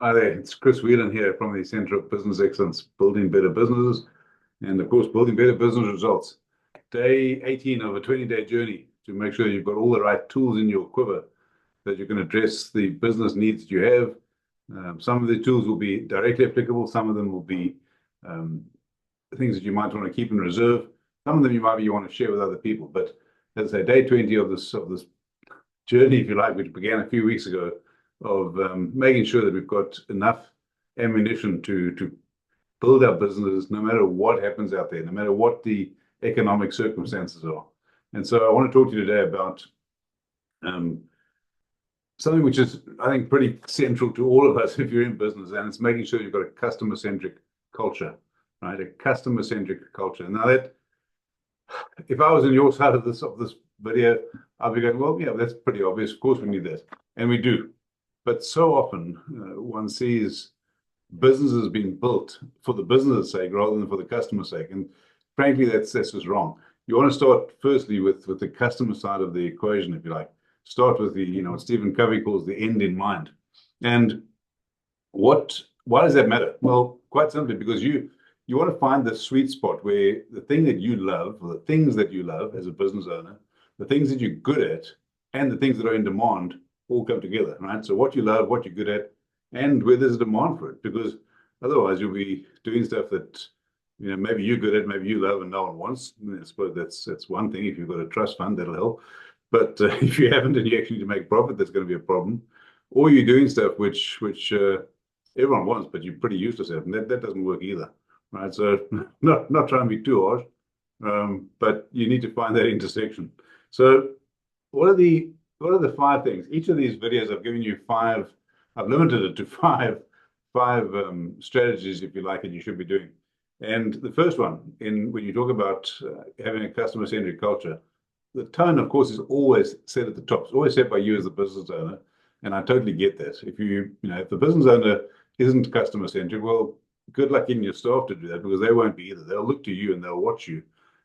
Hi there, it's Chris Whelan here from the Center of Business Excellence, building better businesses and, of course, building better business results. Day 18 of a 20-day journey to make sure you've got all the right tools in your quiver that you can address the business needs that you have. Some of the tools will be directly applicable, some of them will be um, things that you might want to keep in reserve. Some of them you want to share with other people. But as I say, day 20 of this journey, if you like, which began a few weeks ago, of making sure that we've got enough ammunition to build our businesses no matter what happens out there, no matter what the economic circumstances are. And so I want to talk to you today about something which is, I think, pretty central to all of us if you're in business, and it's making sure you've got a customer-centric culture, right? A customer-centric culture. Now that, if I was in your side of this video, I'd be going, well, yeah, that's pretty obvious. Of course we need that. And we do. But so often one sees businesses being built for the business's sake rather than for the customer's sake. And frankly, that's just wrong. You want to start firstly with the customer side of the equation, if you like. Start with the, what Stephen Covey calls the end in mind. And why does that matter? Well, quite simply, because you want to find the sweet spot where the thing that you love, or the things that you love as a business owner, the things that you're good at, and the things that are in demand all come together, right? So what you love, what you're good at, and where there's a demand for it, because otherwise you'll be doing stuff that maybe you're good at, maybe you love, and no one wants. I suppose that's one thing. If you've got a trust fund, that'll help. But if you haven't and you actually need to make profit, that's going to be a problem. Or you're doing stuff which everyone wants, but you're pretty useless at, and that doesn't work either, right? So not trying to be too harsh, but you need to find that intersection. So what are the 5 things? Each of these videos, I've given you 5. I've limited it to five strategies, if you like, that you should be doing. And the first one, when you talk about having a customer-centric culture, the tone, of course, is always set at the top. It's always set by you as the business owner, and I totally get that. If if the business owner isn't customer-centric, well, good luck getting your staff to do that, because they won't be either. They'll look to you and they'll watch you,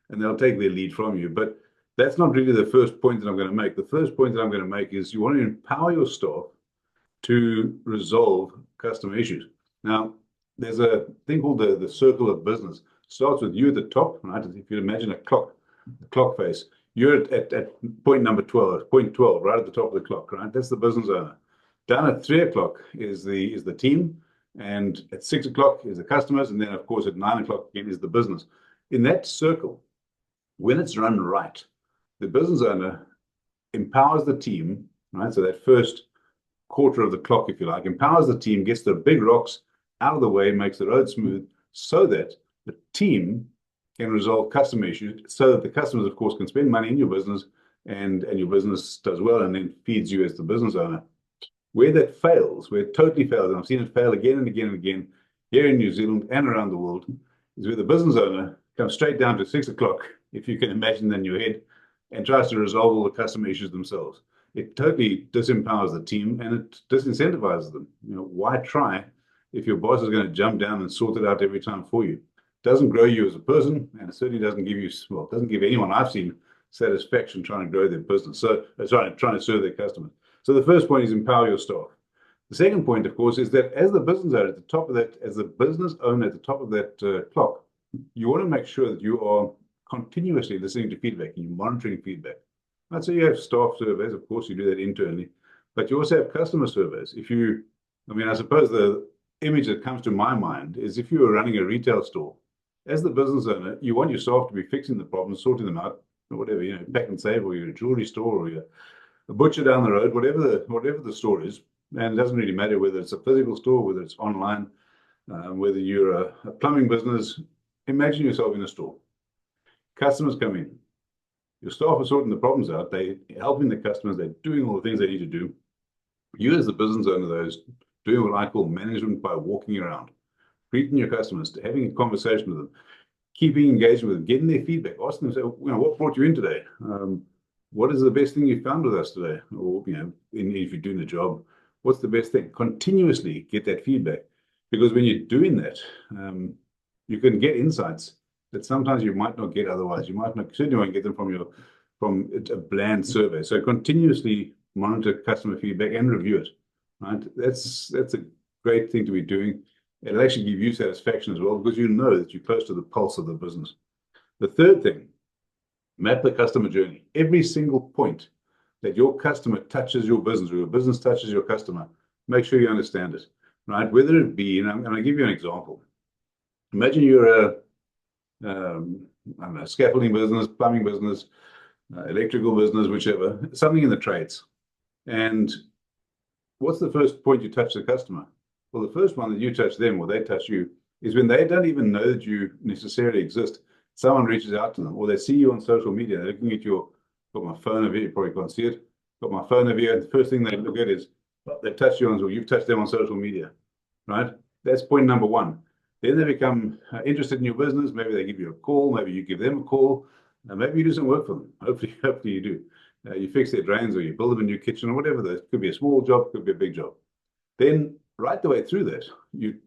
and they'll take their lead from you. But that's not really the first point that I'm going to make. The first point that I'm going to make is you want to empower your staff to resolve customer issues. Now, there's a thing called the circle of business. It starts with you at the top, right? If you imagine a clock face, you're at point number 12, point 12, right at the top of the clock, right? That's the business owner. Down at 3 o'clock is the team, and at 6 o'clock is the customers, and then of course at 9 o'clock again is the business. In that circle, when it's run right, the business owner empowers the team, right? So that first quarter of the clock, if you like, empowers the team, gets the big rocks out of the way, makes the road smooth, so that the team can resolve customer issues, so that the customers, of course, can spend money in your business, and your business does well and then feeds you as the business owner. Where that fails, where it totally fails, and I've seen it fail again and again and again here in New Zealand and around the world, is where the business owner comes straight down to 6 o'clock, if you can imagine in your head, and tries to resolve all the customer issues themselves. It totally disempowers the team, and it disincentivizes them. Why try if your boss is going to jump down and sort it out every time for you? It doesn't grow you as a person, and it certainly doesn't give you, well, it doesn't give anyone I've seen satisfaction trying to grow their business. So trying to serve their customers. So the first point is empower your staff. The second point, of course, is that as the business owner at the top of that, as the business owner at the top of that clock, you want to make sure that you are continuously listening to feedback and you're monitoring feedback. Right, so you have staff surveys, of course, you do that internally, but you also have customer surveys. I suppose the image that comes to my mind is if you were running a retail store, as the business owner, you want your staff to be fixing the problems, sorting them out, or whatever, Pack and Save, or you're a jewelry store, or you're a butcher down the road, whatever the store is. And it doesn't really matter whether it's a physical store, whether it's online, whether you're a plumbing business. Imagine yourself in a store. Customers come in. Your staff are sorting the problems out. They're helping the customers. They're doing all the things they need to do. You, as the business owner, though, is doing what I call management by walking around, greeting your customers, having a conversation with them, keeping engaged with them, getting their feedback, asking them, what brought you in today? What is the best thing you found with us today? Or, if you're doing the job, what's the best thing? Continuously get that feedback, because when you're doing that, you can get insights that sometimes you might not get otherwise. You might not, certainly won't get them from a bland survey. So continuously monitor customer feedback and review it. Right? That's a great thing to be doing. It'll actually give you satisfaction as well because you know that you're close to the pulse of the business. The third thing, map the customer journey. Every single point that your customer touches your business or your business touches your customer, make sure you understand it, right? Whether it be, and I'm going to give you an example. Imagine you're a I don't know, scaffolding business, plumbing business, electrical business, whichever, something in the trades. And what's the first point you touch the customer? Well, the first one that you touch them or they touch you is when they don't even know that you necessarily exist. Someone reaches out to them or they see you on social media. They're looking at your, got my phone over here, you probably can't see it. Got my phone over here. And the first thing they look at is they've touched you on, or you've touched them on social media, right? That's point number one. Then they become interested in your business. Maybe they give you a call. Maybe you give them a call. Maybe you do some work for them. Hopefully you do. You fix their drains or you build them a new kitchen or whatever. That could be a small job, could be a big job. Then right the way through that,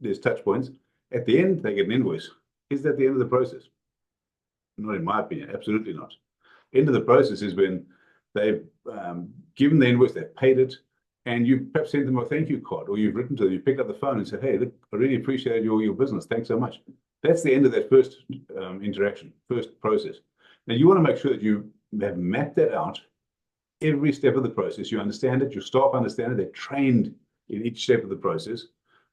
there's touch points. At the end, they get an invoice. Is that the end of the process? Not in my opinion, absolutely not. End of the process is when they've given the invoice, they've paid it, and you perhaps sent them a thank you card, or you've written to them, you picked up the phone and said, hey, look, I really appreciate your business. Thanks so much. That's the end of that first interaction, first process. Now, you want to make sure that you have mapped that out every step of the process. You understand it, your staff understand it, they're trained in each step of the process.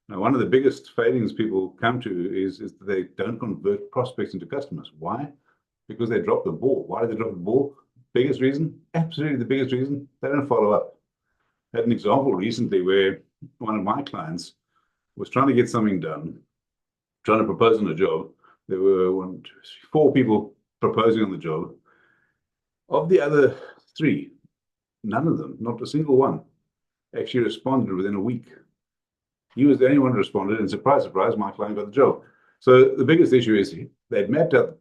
Now, one of the biggest failings people come to is that they don't convert prospects into customers. Why? Because they drop the ball. Why do they drop the ball? Biggest reason? Absolutely the biggest reason, they don't follow up. I had an example recently where one of my clients was trying to get something done, trying to propose on a job. There were 4 people proposing on the job. Of the other 3, none of them, not a single one, actually responded within a week. He was the only one who responded, and surprise, surprise, my client got the job. So the biggest issue is they'd mapped out,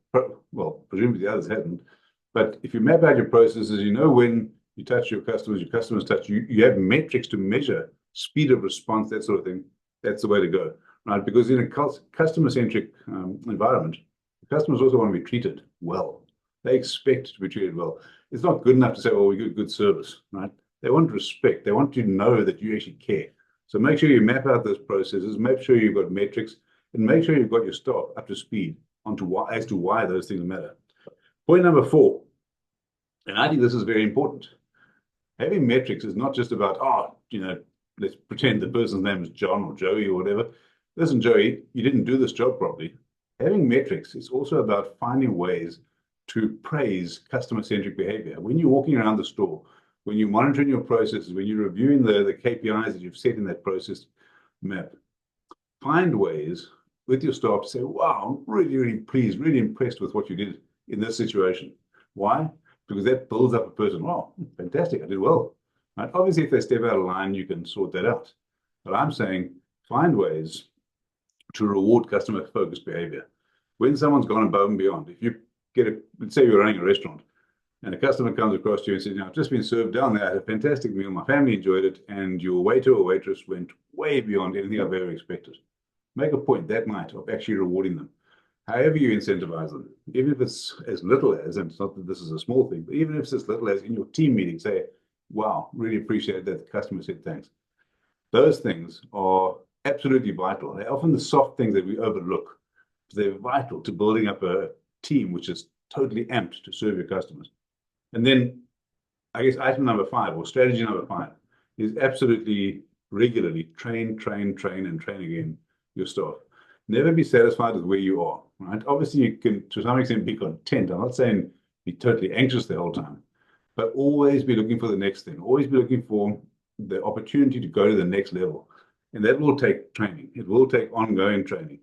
well, presumably the others hadn't, but if you map out your processes, you know when you touch your customers touch you, you have metrics to measure speed of response, that sort of thing. That's the way to go, right? Because in a customer-centric environment, customers also want to be treated well. They expect to be treated well. It's not good enough to say, well, we give good service, right? They want respect. They want to know that you actually care. So make sure you map out those processes, make sure you've got metrics, and make sure you've got your staff up to speed as to why those things matter. Point number 4, and I think this is very important. Having metrics is not just about, let's pretend the person's name is John or Joey or whatever. Listen, Joey, you didn't do this job properly. Having metrics is also about finding ways to praise customer-centric behavior. When you're walking around the store, when you're monitoring your processes, when you're reviewing the KPIs that you've set in that process map, find ways with your staff to say, wow, I'm really, really pleased, really impressed with what you did in this situation. Why? Because that builds up a person, wow, fantastic, I did well. Right? Obviously, if they step out of line, you can sort that out. But I'm saying find ways to reward customer-focused behavior. When someone's gone above and beyond, if you let's say you're running a restaurant, and a customer comes across to you and says, I've just been served down there, I had a fantastic meal, my family enjoyed it, and your waiter or waitress went way beyond anything I've ever expected. Make a point that night of actually rewarding them. However you incentivize them, even if it's as little as, and it's not that this is a small thing, but even if it's as little as in your team meeting, say, wow, really appreciate that the customer said thanks. Those things are absolutely vital. They're often the soft things that we overlook. They're vital to building up a team which is totally amped to serve your customers. And then, I guess item number 5 or strategy number 5 is absolutely regularly train, and train again your staff. Never be satisfied with where you are, right? Obviously, you can, to some extent, be content. I'm not saying be totally anxious the whole time, but always be looking for the next thing. Always be looking for the opportunity to go to the next level. And that will take training. It will take ongoing training.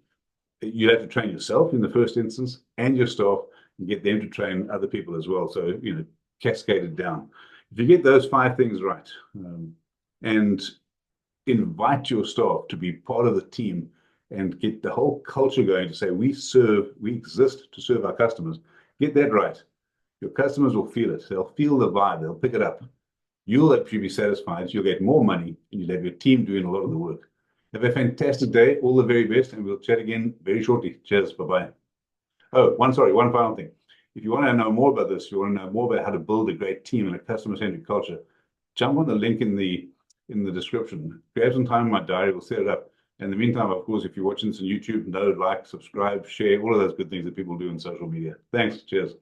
You have to train yourself in the first instance and your staff and get them to train other people as well. So, cascade it down. If you get those 5 things right and invite your staff to be part of the team and get the whole culture going to say, we exist to serve our customers, get that right. Your customers will feel it. They'll feel the vibe. They'll pick it up. You'll actually be satisfied. You'll get more money and you'll have your team doing a lot of the work. Have a fantastic day. All the very best. And we'll chat again very shortly. Cheers. Bye-bye. Oh, one final thing. If you want to know more about this, you want to know more about how to build a great team and a customer-centric culture, jump on the link in the description. Grab some time in my diary. We'll set it up. In the meantime, of course, if you're watching this on YouTube, like, subscribe, share, all of those good things that people do on social media. Thanks. Cheers.